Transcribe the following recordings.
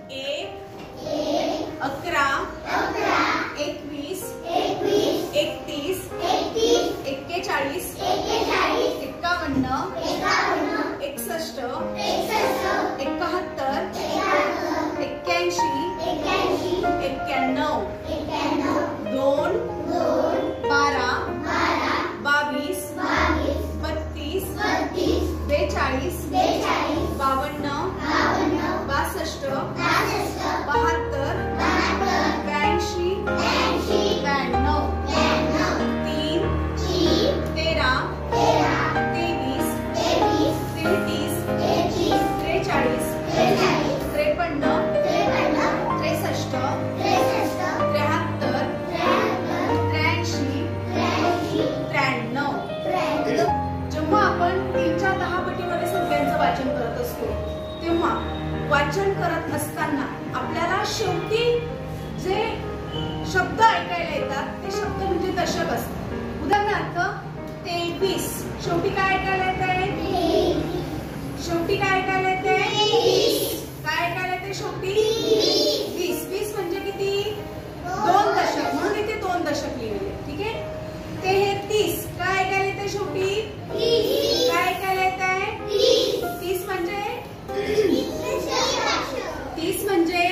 एक 11 21 31 41 51 61 71 81 91 2 12 22 32 42 52 62 72 जेव्हा आपण 3च्या 10 पटीमध्ये संख्यांचं वाचन करत असतो तेव्हा वाचन करत असताना आपल्याला शेवटी जे शब्द ऐकायला येतात ते शब्द म्हणजे दशक असतात। उदाहरणार्थ 23 शेवटी काय ऐकायला येते? शेवटी काय ऐकायला येते? काय ऐकायला येते शेवटी? 20 20 म्हणजे किती? 2 दशक, म्हणून इथे 2 दशक लिहिलेले। ठीक आहे, 33 काय ऐकायला येते शेवटी? काय ऐकायला येते? 30 म्हणजे 30 म्हणजे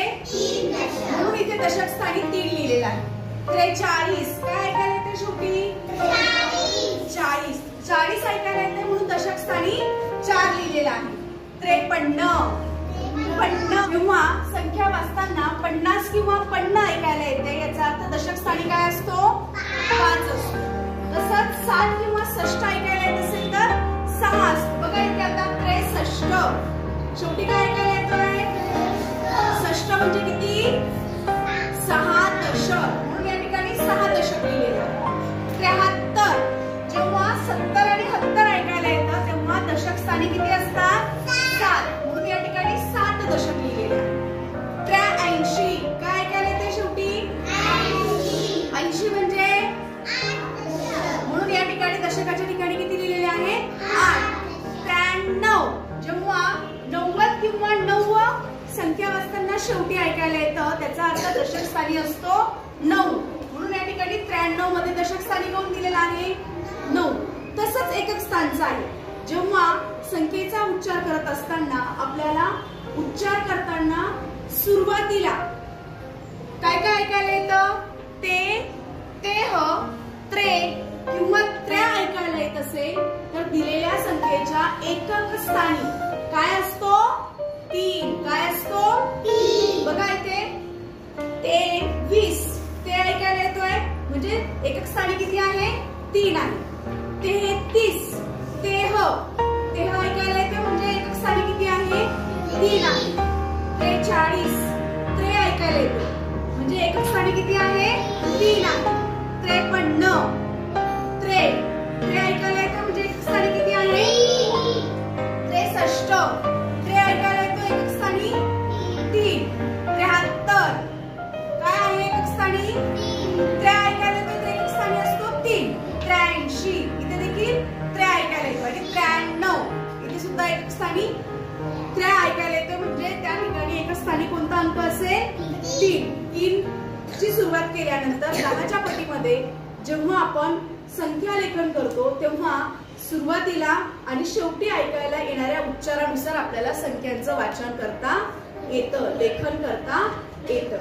म्हणून इथे दशक स्थानी 3 लिहिलेला आहे। 43 काय ऐकायला येते शेवटी? 40 40 ऐकायला येते म्हणून दशक स्थानी 4 लिहिलेला आहे। 53 जेव्हा संख्या वाचताना 50 किंवा 50 ऐकायला येते याचा अर्थ दशक स्थानी काय असतो? 5 असतो। तसंच 60 किंवा 60 ऐकायला येत असेल तर 6 असतो। बघा इथे आता 63 शेवटी काय ऐकायला येतोय? 60 म्हणजे किती? 6 दशक, म्हणून या ठिकाणी 6 दशक लिहिलेलं आहे। 73 जेव्हा 70 आणि 70 ऐकायला येतं तेव्हा दशक स्थानी किती असतात? 7, म्हणून या ठिकाणी 7 दशक लिहिलेले आहे। 83 काय ऐकायला येते शेवटी? 80 म्हणजे म्हणून या ठिकाणी दशकाच्या ठिकाणी किती लिहिलेले आहे? 8। 93 जेव्हा 90 किंवा 9 संख्या वाचताना शेवटी ऐकायला येतं त्याचा अर्थ दशक स्थानी असतो 9, म्हणून या ठिकाणी 93 मध्ये दशक स्थानी कोण दिलेला आहे? 9। तसंच एकक स्थानचं आहे। जेव्हा संख्येचा उच्चार करत असताना आपल्याला उच्चार करताना सुरुवातीला काय काय ऐकायला येतं? ते, तेह, त्रे किंवा त्र्या ऐकायला येत असेल तर दिलेल्या संख्येच्या एकक स्थानी काय असतो? 3। काय असतो? 3। बघा इथे 23 ते ऐकायला येतोय म्हणजे एकक स्थानी किती आहे? 3 आहे। 33 तेह ऐकायला येते म्हणजे एकक स्थानी किती आहे? 3 आहे। 43 त्रे ऐकायला येते म्हणजे एकक स्थानी किती आहे? 3 आहे। 53 त्रे ऐकायला येते म्हणजे एकक स्थानी किती आहे? 63 त्रे ऐकायला येतो एकक स्थानी 3। 73 काय आहे एकक स्थानी? त्रे ऐकायला येतो तर एकक स्थानी असतो 3। 83 इथे देखील त्रे ऐकायला येतो आणि 93 इथे सुद्धा एकक स्थानी त्रे ऐकायला येतो म्हणजे त्या ठिकाणी एकक स्थानी कोणता अंक असेल? 3। 3 ची सुरुवात केल्यानंतर 10च्या पटीमध्ये जेव्हा आपण संख्या लेखन करतो तेव्हा सुरुवातीला आणि शेवटी ऐकायला येणाऱ्या उच्चारानुसार आपल्याला संख्यांचं वाचन करता येतं, लेखन करता येतं।